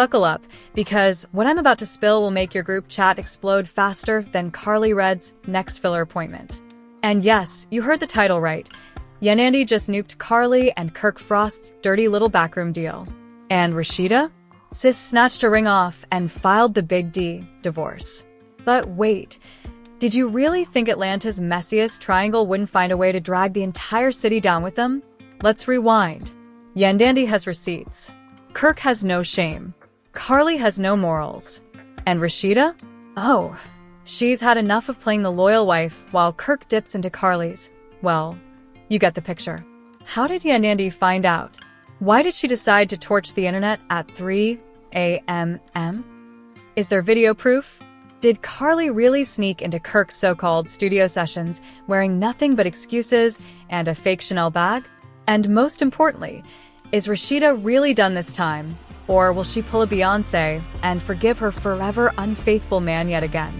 Buckle up, because what I'm about to spill will make your group chat explode faster than Karlie Red's next filler appointment. And yes, you heard the title right. Yandy just nuked Karlie and Kirk Frost's dirty little backroom deal. And Rasheeda? Sis snatched her ring off and filed the big D, divorce. But wait, did you really think Atlanta's messiest triangle wouldn't find a way to drag the entire city down with them? Let's rewind. Yandy has receipts. Kirk has no shame. Karlie has no morals. And Rasheeda? Oh, she's had enough of playing the loyal wife while Kirk dips into Karlie's. Well, you get the picture. How did Yandy find out? Why did she decide to torch the internet at 3 a.m.? Is there video proof? Did Karlie really sneak into Kirk's so-called studio sessions wearing nothing but excuses and a fake Chanel bag? And most importantly, is Rasheeda really done this time? Or will she pull a Beyoncé and forgive her forever unfaithful man yet again?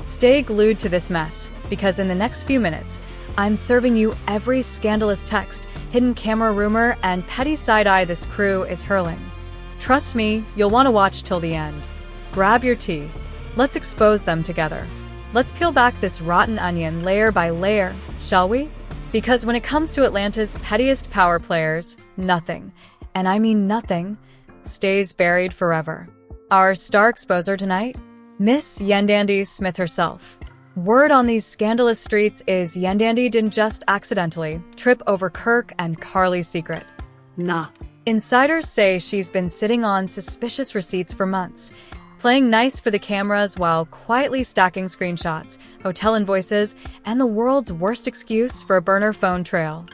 Stay glued to this mess, because in the next few minutes, I'm serving you every scandalous text, hidden camera rumor, and petty side-eye this crew is hurling. Trust me, you'll want to watch till the end. Grab your tea. Let's expose them together. Let's peel back this rotten onion layer by layer, shall we? Because when it comes to Atlanta's pettiest power players, nothing, and I mean nothing, stays buried forever. Our star exposer tonight? Miss Yandy Smith herself. Word on these scandalous streets is Yandy didn't just accidentally trip over Kirk and Karlie's secret. Nah. Insiders say she's been sitting on suspicious receipts for months, playing nice for the cameras while quietly stacking screenshots, hotel invoices, and the world's worst excuse for a burner phone trail.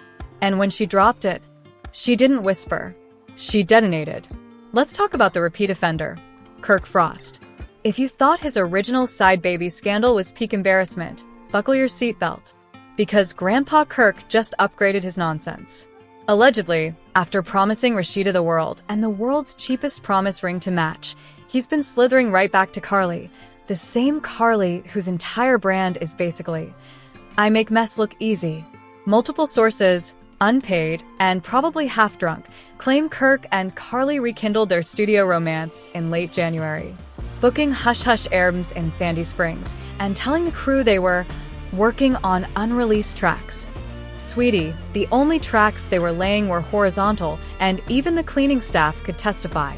And when she dropped it, she didn't whisper. She detonated. Let's talk about the repeat offender, Kirk Frost. If you thought his original side baby scandal was peak embarrassment, buckle your seatbelt. Because Grandpa Kirk just upgraded his nonsense. Allegedly, after promising Rasheeda the world and the world's cheapest promise ring to match, he's been slithering right back to Karlie, the same Karlie whose entire brand is basically, I make mess look easy. Multiple sources, unpaid, and probably half-drunk, claim Kirk and Karlie rekindled their studio romance in late January, booking hush-hush airs in Sandy Springs and telling the crew they were working on unreleased tracks. Sweetie, the only tracks they were laying were horizontal, and even the cleaning staff could testify.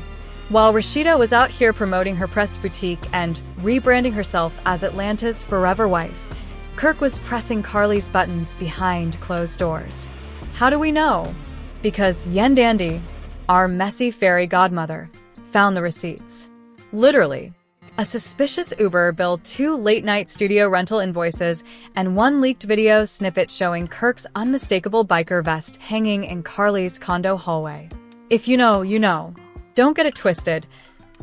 While Rasheeda was out here promoting her pressed boutique and rebranding herself as Atlanta's forever wife, Kirk was pressing Karlie's buttons behind closed doors. How do we know? Because Yandy, our messy fairy godmother, found the receipts. Literally. A suspicious Uber billed 2 late-night studio rental invoices and 1 leaked video snippet showing Kirk's unmistakable biker vest hanging in Karlie's condo hallway. If you know, you know. Don't get it twisted.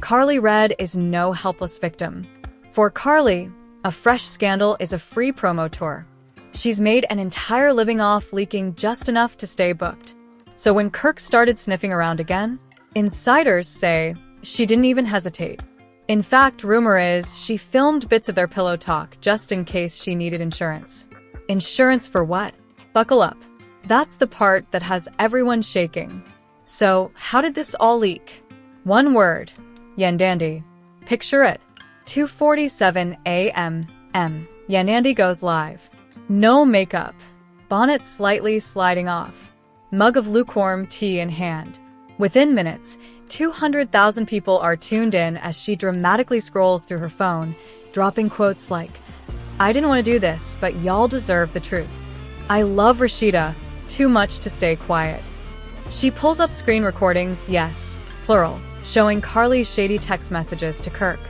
Karlie Red is no helpless victim. For Karlie, a fresh scandal is a free promo tour. She's made an entire living off leaking just enough to stay booked. So when Kirk started sniffing around again, insiders say she didn't even hesitate. In fact, rumor is she filmed bits of their pillow talk just in case she needed insurance. Insurance for what? Buckle up. That's the part that has everyone shaking. So, how did this all leak? One word. Yandy. Picture it. 2:47 a.m. Yandy goes live. No makeup. Bonnet slightly sliding off. Mug of lukewarm tea in hand. Within minutes, 200,000 people are tuned in as she dramatically scrolls through her phone, dropping quotes like, I didn't want to do this, but y'all deserve the truth. I love Rasheeda, too much to stay quiet. She pulls up screen recordings, yes, plural, showing Karlie's shady text messages to Kirk.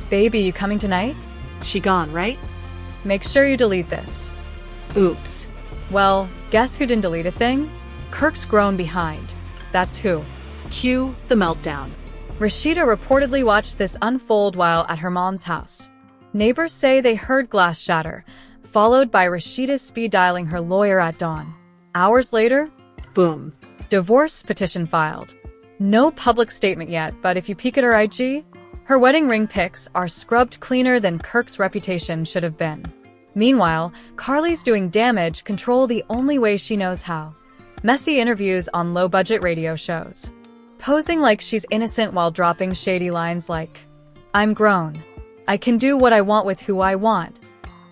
Baby, you coming tonight? She gone, right? Make sure you delete this. Oops. Well, guess who didn't delete a thing? Kirk's grown behind. That's who. Cue the meltdown. Rasheeda reportedly watched this unfold while at her mom's house. Neighbors say they heard glass shatter, followed by Rasheeda speed-dialing her lawyer at dawn. Hours later, boom. Divorce petition filed. No public statement yet, but if you peek at her IG, her wedding ring pics are scrubbed cleaner than Kirk's reputation should have been. Meanwhile, Karlie's doing damage control the only way she knows how. Messy interviews on low-budget radio shows. posing like she's innocent while dropping shady lines like, "I'm grown. I can do what I want with who I want."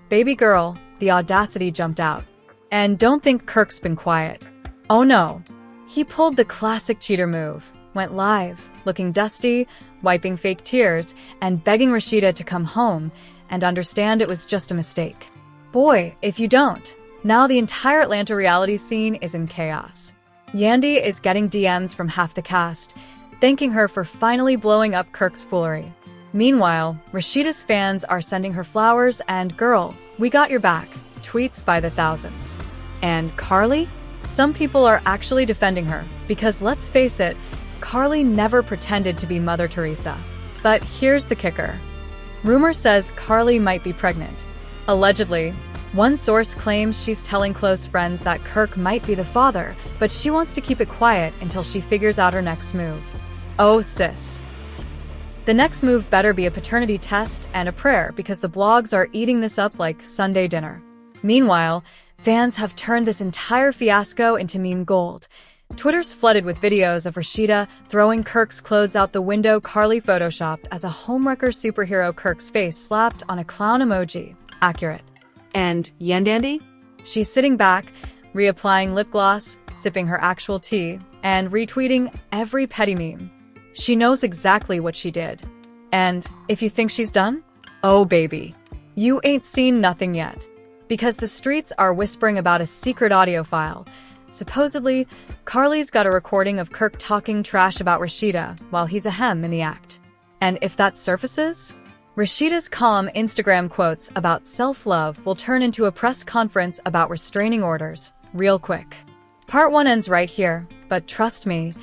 Baby girl, the audacity jumped out. And don't think Kirk's been quiet. Oh no. He pulled the classic cheater move, went live, looking dusty, wiping fake tears, and begging Rasheeda to come home and understand it was just a mistake. Boy, if you don't. Now the entire Atlanta reality scene is in chaos. Yandy is getting DMs from half the cast, thanking her for finally blowing up Kirk's foolery. Meanwhile, Rasheeda's fans are sending her flowers and "Girl, we got your back" tweets by the thousands. And Karlie? Some people are actually defending her, because let's face it, Karlie never pretended to be Mother Teresa. But here's the kicker. Rumor says Karlie might be pregnant. Allegedly, one source claims she's telling close friends that Kirk might be the father, but she wants to keep it quiet until she figures out her next move. Oh sis. The next move better be a paternity test and a prayer, because the blogs are eating this up like Sunday dinner. Meanwhile, fans have turned this entire fiasco into meme gold. Twitter's flooded with videos of Rasheeda throwing Kirk's clothes out the window Karlie photoshopped as a homewrecker superhero, Kirk's face slapped on a clown emoji. Accurate. And Yandy? She's sitting back, reapplying lip gloss, sipping her actual tea, and retweeting every petty meme. She knows exactly what she did. And if you think she's done? Oh baby. You ain't seen nothing yet. Because the streets are whispering about a secret audio file. Supposedly, Karlie's got a recording of Kirk talking trash about Rasheeda while he's ahem in the act. And if that surfaces, Rasheeda's calm Instagram quotes about self-love will turn into a press conference about restraining orders, real quick. Part 1 ends right here, but trust me,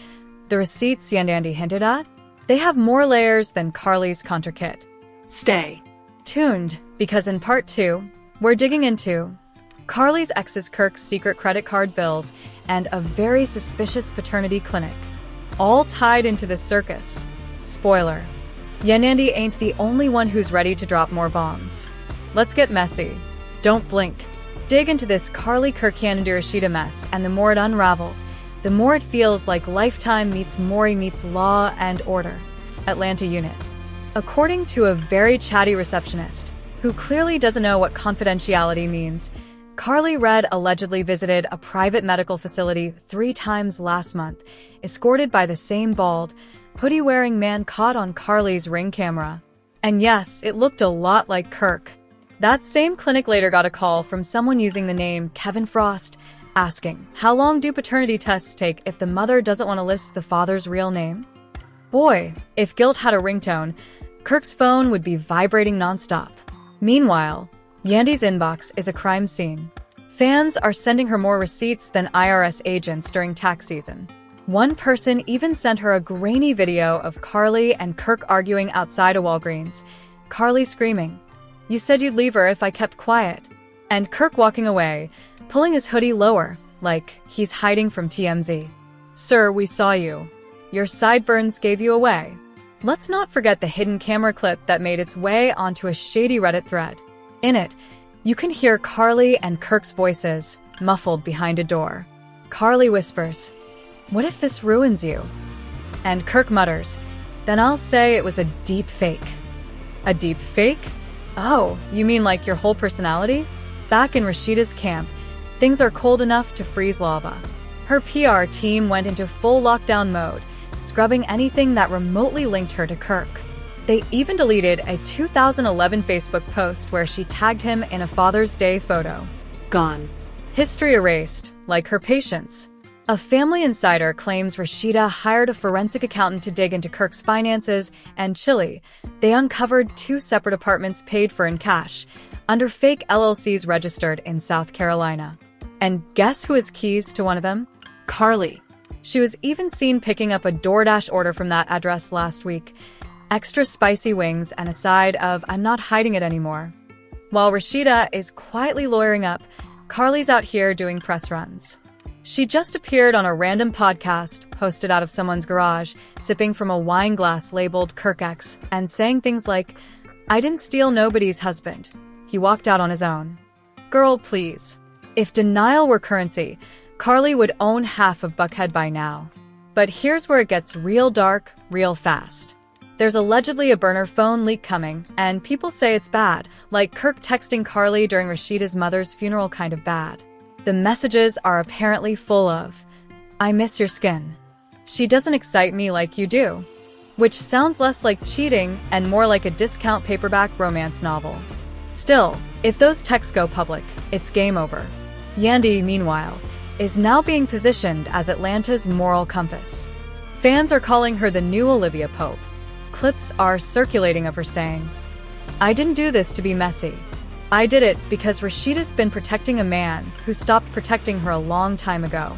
the receipts Yandy hinted at, they have more layers than Karlie's contra kit. Stay tuned, because in Part 2, we're digging into Karlie's ex's Kirk's secret credit card bills and a very suspicious paternity clinic, all tied into this circus. Spoiler. Yandy ain't the only one who's ready to drop more bombs. Let's get messy. Don't blink. Dig into this Karlie Kirk Yandy Rasheeda mess, and the more it unravels, the more it feels like Lifetime meets Maury meets Law and Order. Atlanta unit. According to a very chatty receptionist, who clearly doesn't know what confidentiality means, Karlie Red allegedly visited a private medical facility 3 times last month, escorted by the same bald, hoodie-wearing man caught on Karlie's Ring camera. And yes, it looked a lot like Kirk. That same clinic later got a call from someone using the name Kevin Frost, asking, how long do paternity tests take if the mother doesn't want to list the father's real name? Boy, if guilt had a ringtone, Kirk's phone would be vibrating nonstop. Meanwhile, Yandy's inbox is a crime scene. Fans are sending her more receipts than IRS agents during tax season. One person even sent her a grainy video of Karlie and Kirk arguing outside a Walgreens. Karlie screaming, "You said you'd leave her if I kept quiet." And Kirk walking away, pulling his hoodie lower, like he's hiding from TMZ. Sir, we saw you. Your sideburns gave you away. Let's not forget the hidden camera clip that made its way onto a shady Reddit thread. In it, you can hear Karlie and Kirk's voices, muffled behind a door. Karlie whispers, "What if this ruins you?" And Kirk mutters, "Then I'll say it was a deep fake." A deep fake? Oh, you mean like your whole personality? Back in Rasheeda's camp, things are cold enough to freeze lava. Her PR team went into full lockdown mode, scrubbing anything that remotely linked her to Kirk. They even deleted a 2011 Facebook post where she tagged him in a Father's Day photo. Gone. History erased, like her patience. A family insider claims Rasheeda hired a forensic accountant to dig into Kirk's finances, and chilly, they uncovered 2 separate apartments paid for in cash, under fake LLCs registered in South Carolina. And guess who has keys to one of them? Karlie. She was even seen picking up a DoorDash order from that address last week. Extra spicy wings and a side of "I'm not hiding it anymore." While Rasheeda is quietly lawyering up, Karlie's out here doing press runs. She just appeared on a random podcast hosted out of someone's garage, sipping from a wine glass labeled KirkX, and saying things like, "I didn't steal nobody's husband. He walked out on his own." Girl, please. If denial were currency, Karlie would own half of Buckhead by now. But here's where it gets real dark, real fast. There's allegedly a burner phone leak coming, and people say it's bad, like Kirk texting Karlie during Rasheeda's mother's funeral kind of bad. The messages are apparently full of, "I miss your skin. She doesn't excite me like you do," which sounds less like cheating and more like a discount paperback romance novel. Still, if those texts go public, it's game over. Yandy, meanwhile, is now being positioned as Atlanta's moral compass. Fans are calling her the new Olivia Pope. Clips are circulating of her saying, "I didn't do this to be messy. I did it because Rasheeda's been protecting a man who stopped protecting her a long time ago."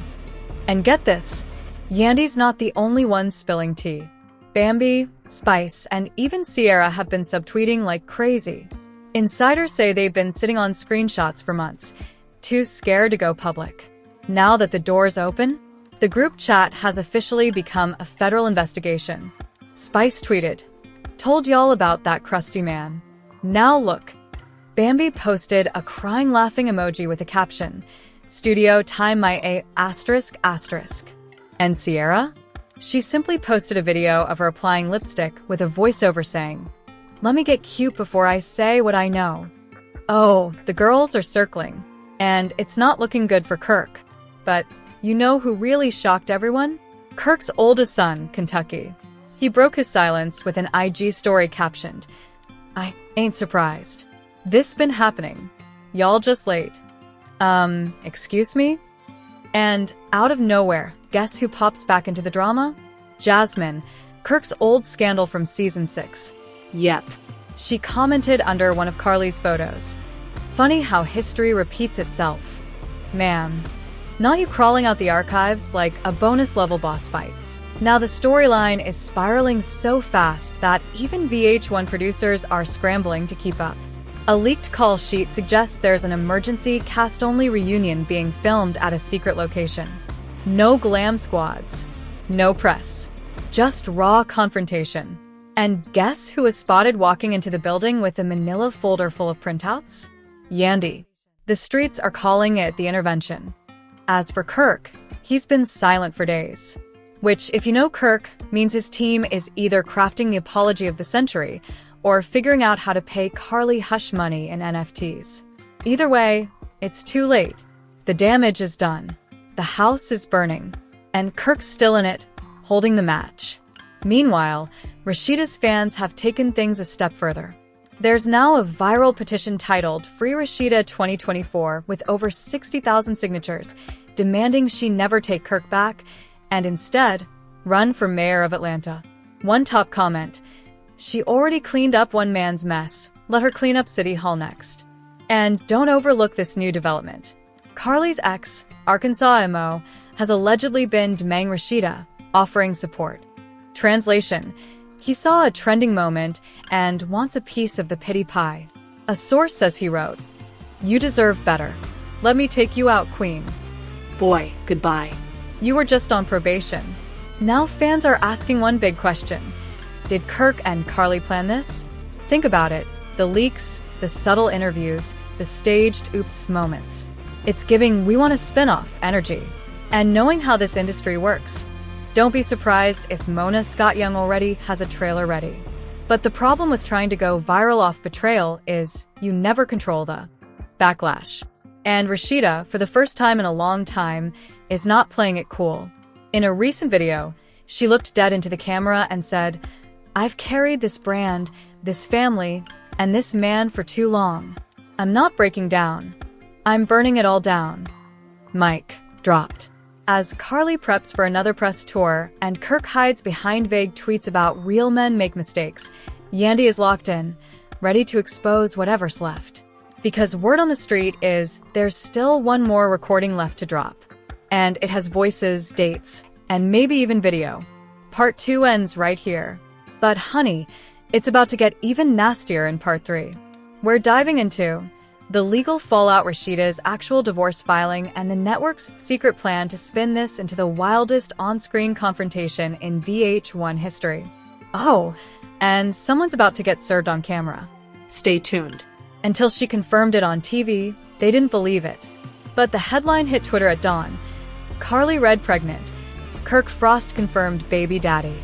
And get this, Yandy's not the only one spilling tea. Bambi, Spice, and even Sierra have been subtweeting like crazy. Insiders say they've been sitting on screenshots for months, too scared to go public. Now that the door's open, the group chat has officially become a federal investigation. Spice tweeted, "Told y'all about that crusty man. Now look." Bambi posted a crying laughing emoji with a caption, "Studio time my a asterisk asterisk." And Sierra? She simply posted a video of her applying lipstick with a voiceover saying, "Let me get cute before I say what I know." Oh, the girls are circling. And it's not looking good for Kirk. But you know who really shocked everyone? Kirk's oldest son, Kentucky. He broke his silence with an IG story captioned, "I ain't surprised. This been happening. Y'all just late." Excuse me? And out of nowhere, guess who pops back into the drama? Jasmine, Kirk's old scandal from season 6. Yep. She commented under one of Karlie's photos. "Funny how history repeats itself. Man, not you crawling out the archives like a bonus-level boss fight." Now the storyline is spiraling so fast that even VH1 producers are scrambling to keep up. A leaked call sheet suggests there's an emergency cast-only reunion being filmed at a secret location. No glam squads, no press, just raw confrontation. And guess who was spotted walking into the building with a manila folder full of printouts? Yandy. The streets are calling it the intervention. As for Kirk, he's been silent for days. Which, if you know Kirk, means his team is either crafting the apology of the century or figuring out how to pay Karlie hush money in NFTs. Either way, it's too late. The damage is done. The house is burning. And Kirk's still in it, holding the match. Meanwhile, Rasheeda's fans have taken things a step further. There's now a viral petition titled Free Rasheeda 2024 with over 60,000 signatures, demanding she never take Kirk back and instead run for mayor of Atlanta. One top comment, "She already cleaned up one man's mess. Let her clean up City Hall next." And don't overlook this new development. Karlie's ex, Arkansas MO, has allegedly been DMing Rasheeda, offering support. Translation, he saw a trending moment and wants a piece of the pity pie. A source says he wrote, "You deserve better. Let me take you out, queen. Boy, goodbye. You were just on probation." Now fans are asking one big question. Did Kirk and Karlie plan this? Think about it. The leaks, the subtle interviews, the staged oops moments. It's giving "we want a spin-off" energy. And knowing how this industry works, don't be surprised if Mona Scott Young already has a trailer ready. But the problem with trying to go viral off betrayal is you never control the backlash. And Rasheeda, for the first time in a long time, is not playing it cool. In a recent video, she looked dead into the camera and said, "I've carried this brand, this family, and this man for too long. I'm not breaking down. I'm burning it all down." Mic dropped. As Karlie preps for another press tour and Kirk hides behind vague tweets about real men make mistakes, Yandy is locked in, ready to expose whatever's left. Because word on the street is there's still one more recording left to drop. And it has voices, dates, and maybe even video. Part 2 ends right here. But honey, it's about to get even nastier in Part 3. We're diving into the legal fallout, Rasheeda's actual divorce filing, and the network's secret plan to spin this into the wildest on-screen confrontation in VH1 history. Oh, and someone's about to get served on camera. Stay tuned. Until she confirmed it on TV, they didn't believe it. But the headline hit Twitter at dawn. Karlie read pregnant. Kirk Frost confirmed baby daddy.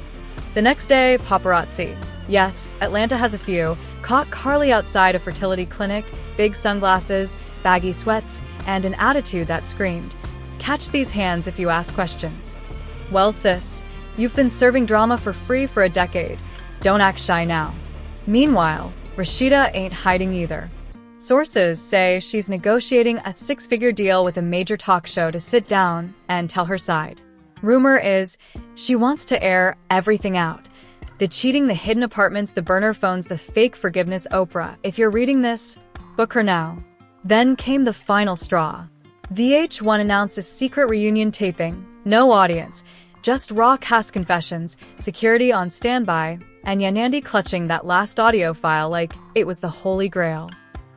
The next day, paparazzi. Yes, Atlanta has a few. Caught Karlie outside a fertility clinic, big sunglasses, baggy sweats, and an attitude that screamed, "Catch these hands if you ask questions." Well, sis, you've been serving drama for free for a decade. Don't act shy now. Meanwhile, Rasheeda ain't hiding either. Sources say she's negotiating a six-figure deal with a major talk show to sit down and tell her side. Rumor is she wants to air everything out. The cheating, the hidden apartments, the burner phones, the fake forgiveness. Oprah, if you're reading this, book her now. Then came the final straw. VH1 announced a secret reunion taping. No audience, just raw cast confessions, security on standby, and Yandy clutching that last audio file like it was the holy grail.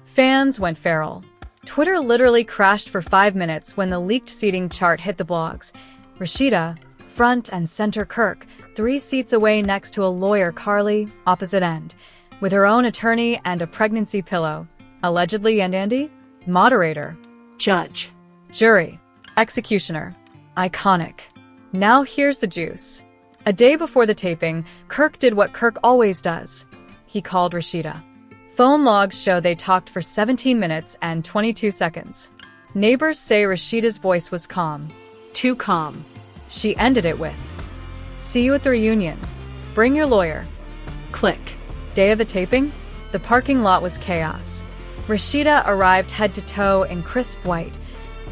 Fans went feral. Twitter literally crashed for 5 minutes when the leaked seating chart hit the blogs. Rasheeda, front and center. Kirk, 3 seats away next to a lawyer. Karlie, opposite end, with her own attorney and a pregnancy pillow. Allegedly. Yandy, moderator. Judge. Jury. Executioner. Iconic. Now here's the juice. A day before the taping, Kirk did what Kirk always does. He called Rasheeda. Phone logs show they talked for 17 minutes and 22 seconds. Neighbors say Rasheeda's voice was calm. Too calm. She ended it with, "See you at the reunion. Bring your lawyer." Click. Day of the taping, the parking lot was chaos. Rasheeda arrived head to toe in crisp white,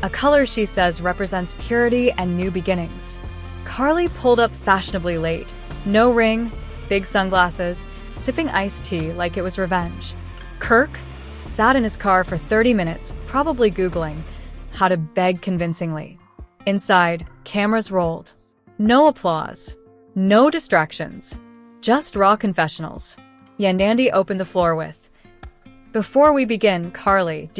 a color she says represents purity and new beginnings. Karlie pulled up fashionably late. No ring, big sunglasses, sipping iced tea like it was revenge. Kirk sat in his car for 30 minutes, probably Googling how to beg convincingly. Inside, cameras rolled. No applause. No distractions. Just raw confessionals. Yandy opened the floor with, "Before we begin, Karlie, do you